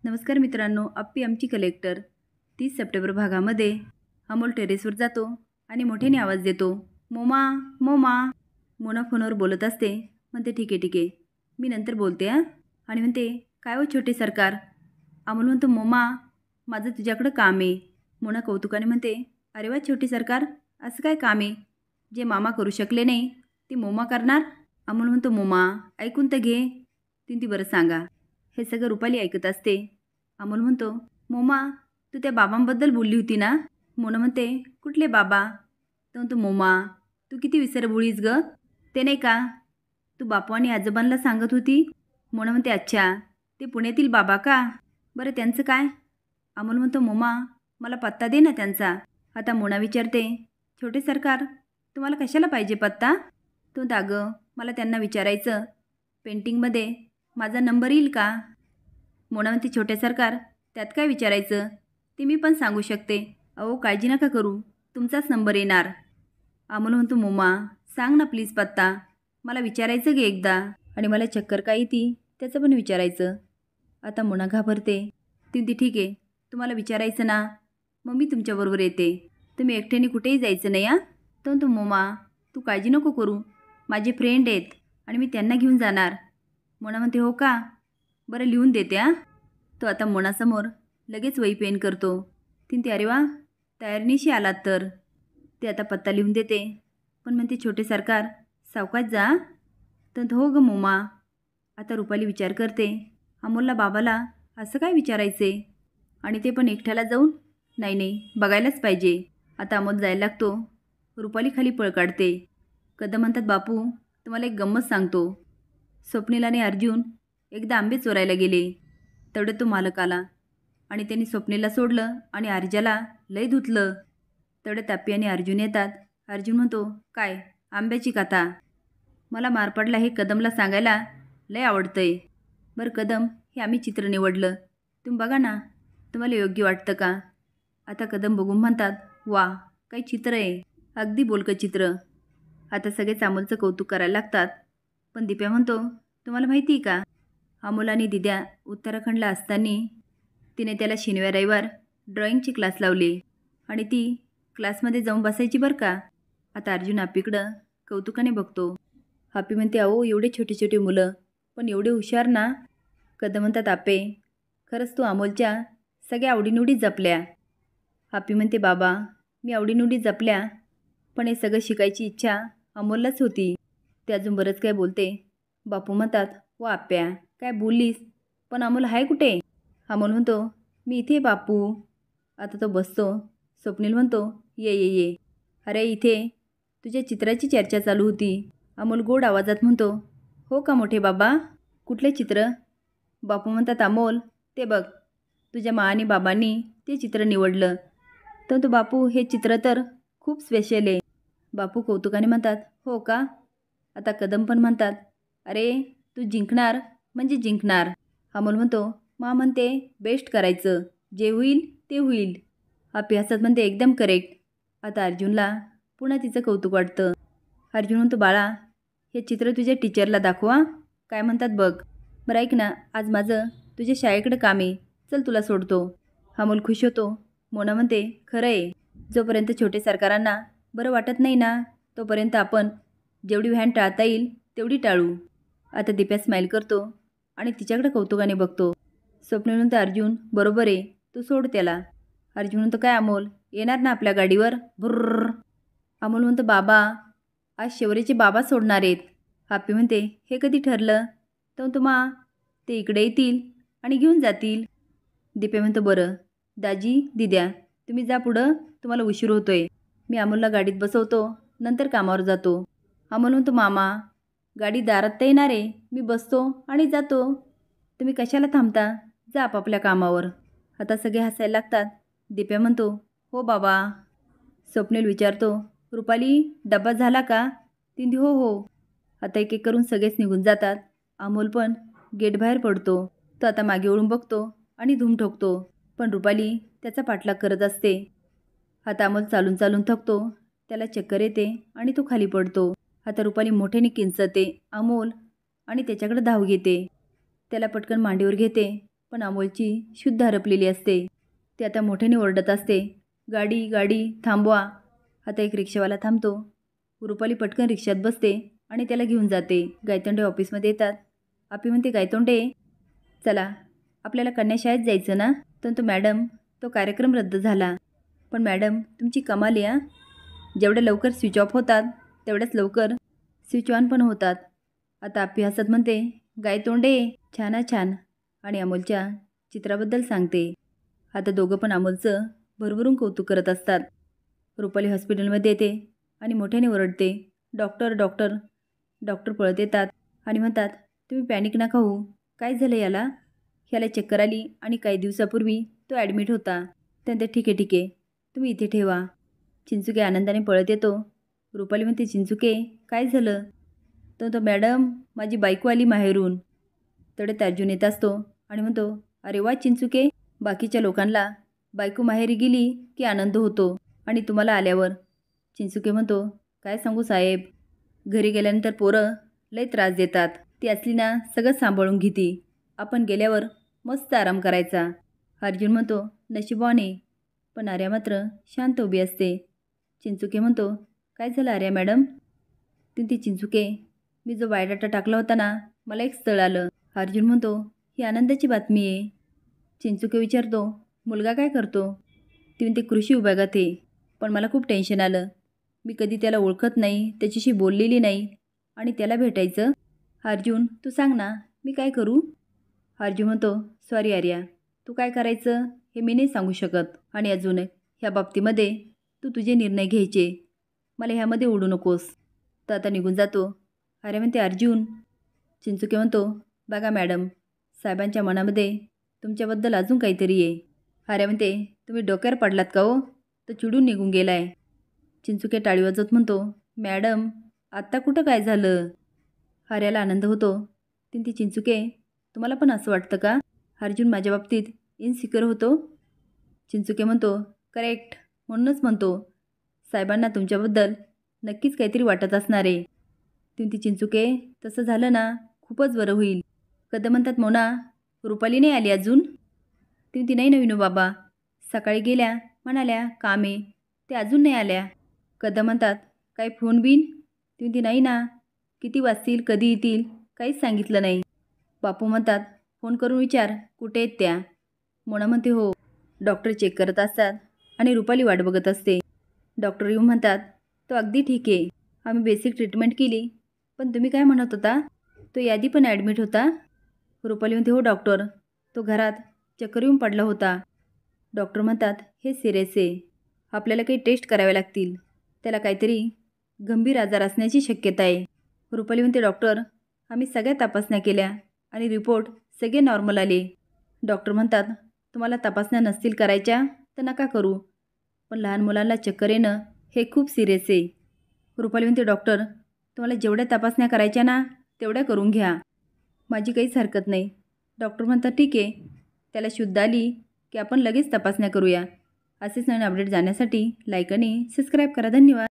नमस्कार मित्रांनो, अप्पी आमची कलेक्टर 30 सप्टेंबर भागामध्ये अमोल टेरेसवर जातो आणि मोठ्याने आवाज देतो, मोमा मोमा. मोना फोनवर बोलत असते. म्हणते ठीक आहे मी नंतर बोलते हां. आणि म्हणते काय हो छोटे सरकार. अमोल म्हणतो मोमा माझं तुझ्याकडं काम आहे. मोना कौतुकाने म्हणते अरे वा छोटे सरकार, असं काय काम आहे जे मामा करू शकले नाही ते मोमा करणार. अमोल म्हणतो मोमा ऐकून तर घे, ती बरं सांगा. हे सगळं रुपाली ऐकत असते. अमोल म्हणतो मोमा तू त्या बाबांबद्दल बोलली होती ना. मोना म्हणते कुठले बाबा. तो म्हणतो मोमा तू किती विसरभोळीस ग. ते नाही का तू बापू आणि आजोबांना सांगत होती. मोना म्हणते अच्छा ते पुण्यातील बाबा का, बरं त्यांचं काय. अमोल म्हणतो मोमा मला पत्ता दे ना त्यांचा. आता मोना विचारते छोटे सरकार तुम्हाला कशाला पाहिजे पत्ता. तो अगं मला त्यांना विचारायचं पेंटिंगमध्ये माझा नंबर येईल का. मोना म्हणते छोटे सरकार त्यात काय विचारायचं, ते मी पण सांगू शकते. अहो काळजी नका करू, तुमचाच नंबर येणार. अमोल म्हणतो मोमा सांग ना प्लीज पत्ता, मला विचारायचं गे एकदा, आणि मला चक्कर काय येते त्याचं पण विचारायचं. आता मोना घाबरते. ती ठीक आहे तुम्हाला विचारायचं ना, मग मी तुमच्याबरोबर येते. तुम्ही एकट्याने कुठेही जायचं नाही हां. तो म्हणतो मोमा तू काळजी नको करू, माझे फ्रेंड आहेत आणि मी त्यांना घेऊन जाणार. मोना म्हणते हो का, बरं लिहून देते हां. तो आता मोनासमोर लगेच वही पेन करतो. ती अरे वा तयारीनिशी आलात तर. ते आता पत्ता लिहून देते, पण म्हणते छोटे सरकार सावकाश जा. तर हो ग मोमा. आता रुपाली विचार करते अमोलला बाबाला असं काय विचारायचे, आणि ते पण एकट्याला जाऊन. नाही बघायलाच पाहिजे. आता अमोल जायला लागतो. रुपाली खाली पळ काढते. कदम म्हणतात बापू तुम्हाला एक गंमत सांगतो. स्वप्नील आणि अर्जुन एकदा आंबे चोरायला गेले. तेवढं तो मालक आला आणि त्यांनी स्वप्नीला सोडलं आणि अर्जाला लय धुतलं. तेवढं ताप्पी आणि अर्जुन येतात. अर्जुन म्हणतो काय आंब्याची कथा, मला मार पडला हे कदमला सांगायला लय आवडतंय. बरं कदम हे आम्ही चित्र निवडलं, तुम्ही बघा ना तुम्हाला योग्य वाटतं का. आता कदम बघून म्हणतात वा काही चित्र आहे, अगदी बोलकं चित्र. आता सगळेच अमोलचं कौतुक करायला लागतात. पण दिप्या म्हणतो तुम्हाला माहिती आहे का, अमोल आणि दिद्या उत्तराखंडला असताना तिने त्याला शनिवार रविवार ड्रॉइंगची क्लास लावली आणि ती क्लासमध्ये जाऊन बसायची बरं का. आता अर्जुन हापीकडं कौतुकाने बघतो. हापी म्हणते अहो एवढे छोटे छोटे मुलं पण एवढे हुशार ना. कदम म्हणतात आपे खरंच तू अमोलच्या सगळ्या आवडीनिवडी जपल्या. हापी म्हणते बाबा मी आवडीनिवडी जपल्या, पण हे सगळं शिकायची इच्छा अमोललाच होती. ते अजून बरंच काय बोलते. बापू म्हणतात वा आप्या काय बोललीस, पण अमोल आहे कुठे. अमोल म्हणतो मी इथे बापू. आता तो बसतो. स्वप्नील म्हणतो ये. अरे इथे तुझ्या चित्राची चर्चा चालू होती. अमोल गोड आवाजात म्हणतो हो का मोठे बाबा, कुठले चित्र. बापू म्हणतात अमोल ते बघ तुझ्या मा आणि बाबांनी ते चित्र निवडलं. तर तो बापू हे चित्र तर खूप स्पेशल आहे. बापू कौतुकाने म्हणतात हो का. आता कदम पण म्हणतात अरे तू जिंकणार म्हणजे जिंकणार. अमोल म्हणतो मा म्हणते बेस्ट करायचं, जे होईल ते होईल. अभ्यासात म्हणते एकदम करेक्ट. आता अर्जुनला पुन्हा तिचं कौतुक वाटतं. अर्जुन म्हणतो बाळा हे चित्र तुझ्या टीचरला दाखवा, काय म्हणतात बघ. बरं ऐक ना आज माझं तुझ्या शाळेकडे काम आहे, चल तुला सोडतो. अमोल खुश होतो. मोना म्हणते खरं आहे, जोपर्यंत छोटे सरकारांना बरं वाटत नाही ना तोपर्यंत आपण जेवढी व्हॅन टाळता येईल तेवढी टाळू. आता दिप्या स्माईल करतो आणि तिच्याकडे कौतुकाने बघतो. स्वप्नील म्हणतो अर्जुन बरोबर आहे, तू सोड त्याला. अर्जुन म्हणतो काय अमोल येणार ना आपल्या गाडीवर. बुर्र. अमोल म्हणतो बाबा आज शेवरीचे बाबा सोडणार आहेत. हापी म्हणते हे कधी ठरलं. तर तुम्हा ते इकडे येतील आणि घेऊन जातील. दिप्या म्हणतो बरं दाजी दिद्या तुम्ही जा पुढं, तुम्हाला उशीर होतोय. मी अमोलला गाडीत बसवतो, नंतर कामावर जातो. अमोल म्हणतो मामा गाडी दारात तर येणार आहे, मी बसतो आणि जातो, तुम्ही कशाला थांबता, जा आपापल्या कामावर. आता सगळे हसायला लागतात. दिप्या म्हणतो हो बाबा. स्वप्नील विचारतो रुपाली डब्बा झाला का. ती हो. आता एक करून सगळेच निघून जातात. अमोल पण गेट बाहेर पडतो. तो आता मागे वळून बघतो आणि धूम ठोकतो, पण रुपाली त्याचा पाठलाग करत असते. आता अमोल चालून थकतो, त्याला चक्कर येते आणि तो खाली पडतो. आता रुपाली मोठ्याने किंचते अमोल आणि त्याच्याकडे धाव घेते. त्याला पटकन मांडीवर घेते, पण अमोलची शुद्ध हरपलेली असते. ती आता मोठ्याने ओरडत असते, गाडी गाडी थांबवा. आता एक रिक्षावाला थांबतो. रुपाली पटकन रिक्षात बसते आणि त्याला घेऊन जाते. गायतोंडे ऑफिसमध्ये येतात. आपी म्हणते, गायतोंडे चला, आपल्याला कन्याशाळेत जायचं ना? तर मॅडम, तो कार्यक्रम रद्द झाला. पण मॅडम, तुमची कमाल या, जेवढ्या लवकर स्विच ऑफ होतात तेवढ्याच लवकर स्विच ऑन पण होतात. आता आपी हसत म्हणते, गायतोंडे छान छान, आणि अमोलच्या चित्राबद्दल सांगते. आता दोघं पण अमोलचं भरभरून कौतुक करत असतात. रुपाली हॉस्पिटलमध्ये येते आणि मोठ्याने ओरडते, डॉक्टर डॉक्टर. डॉक्टर पळत येतात आणि म्हणतात, तुम्ही पॅनिक नका होऊ. काय झालं याला? ह्याला चक्कर आली आणि काही दिवसापूर्वी तो ॲडमिट होता. त्यानंतर ठीक आहे, तुम्ही इथे ठेवा. चिंचुके आनंदाने पळत येतो. रुपाली म्हणते, चिंचुके काय झालं? तो मॅडम, माझी बायको आली माहेरून. तेवढ्यात अर्जुन येत असतो आणि म्हणतो, अरे वा चिंचुके, बाकीच्या लोकांना बायको माहेरी गेली की आनंद होतो आणि तुम्हाला आल्यावर. चिंचुके म्हणतो, काय सांगू साहेब, घरी गेल्यानंतर पोरं लय त्रास देतात. ती असली ना सगळं सांभाळून घेते. आपण गेल्यावर मस्त आराम करायचा. अर्जुन म्हणतो, नशिबाने. पण आर्या मात्र शांत उभी असते. चिंचुके म्हणतो, काय झालं आर्या मॅडम? ती चिंचुके, मी जो बायोडाटा टाकला होता ना, मला एक स्थळ आलं. अर्जुन म्हणतो, ही आनंदाची बातमी आहे. चिंचुके विचारतो, मुलगा काय करतो? ती म्हणते, कृषी विभागात आहे. पण मला खूप टेन्शन आलं. मी कधी त्याला ओळखत नाही, त्याच्याशी बोललेली नाही, आणि त्याला भेटायचं. अर्जुन, तू सांग ना, मी काय करू? अर्जुन म्हणतो, सॉरी आर्या, तू काय करायचं हे मी नाही सांगू शकत. आणि अजून ह्या बाबतीमध्ये तू तुझे निर्णय घ्यायचे, मला ह्यामध्ये ओढू नकोस. तर आता निघून जातो. आर्या म्हणते, अर्जुन. चिंचुके म्हणतो, बघा मॅडम, साहेबांच्या मनामध्ये तुमच्याबद्दल अजून काहीतरी आहे. आर्या म्हणते, तुम्ही डोक्यावर पडलात का हो? तर चिडून निघून गेलाय. चिंचुके टाळी वाजवत म्हणतो, मॅडम, आत्ता कुठं काय झालं? आर्याला आनंद होतो. ती चिंचुके, तुम्हाला पण असं वाटतं का अर्जुन माझ्या बाबतीत इनसिक्युअर होतो? चिंचुके म्हणतो, करेक्ट, म्हणूनच म्हणतो, साहेबांना तुमच्याबद्दल नक्कीच काहीतरी वाटत असणार आहे. ती चिंचुके, तसं झालं ना खूपच बरं होईल. कदम म्हणतात, मोना, रुपाली नाही आली अजून? ती नाही नवीन बाबा, सकाळी गेल्या, म्हणाल्या काम आहे, ते अजून नाही आल्या. कदम म्हणतात, काही फोन बिन? ती नाही ना, किती वाजतील, कधी येतील, काहीच सांगितलं नाही. बापू म्हणतात, फोन करून विचार कुठे आहेत त्या. मोना म्हणते, हो. डॉक्टर चेक करत असतात आणि रुपाली वाट बघत असते. डॉक्टर येऊन म्हणतात, तो अगदी ठीक आहे, आम्ही बेसिक ट्रीटमेंट केली. पण तुम्ही काय म्हणत होता, तो यादी पण ॲडमिट होता? रुपाली म्हणते, हो डॉक्टर, तो घरात चक्कर येऊन पडला होता. डॉक्टर म्हणतात, हे सिरियस आहे, आपल्याला काही टेस्ट कराव्या लागतील, त्याला काहीतरी गंभीर आजार असण्याची शक्यता आहे. रुपाली म्हणते, डॉक्टर, आम्ही सगळ्या तपासण्या केल्या आणि रिपोर्ट सगळे नॉर्मल आले. डॉक्टर म्हणतात, तुम्हाला तपासण्या नसतील करायच्या तर नका करू, पण लहान मुलांना चक्कर येणं हे खूप सिरियस आहे. रुपाली म्हणते, डॉक्टर, तुम्हाला जेवढ्या तपासण्या करायच्या ना तेवढ्या करून घ्या, माझी काहीच हरकत नाही. डॉक्टर म्हणतात, ठीक आहे, त्याला शुद्ध आली की आपण लगेच तपासण्या करूया. असेच नवीन अपडेट जाण्यासाठी लाईक आणि सबस्क्राईब करा. धन्यवाद.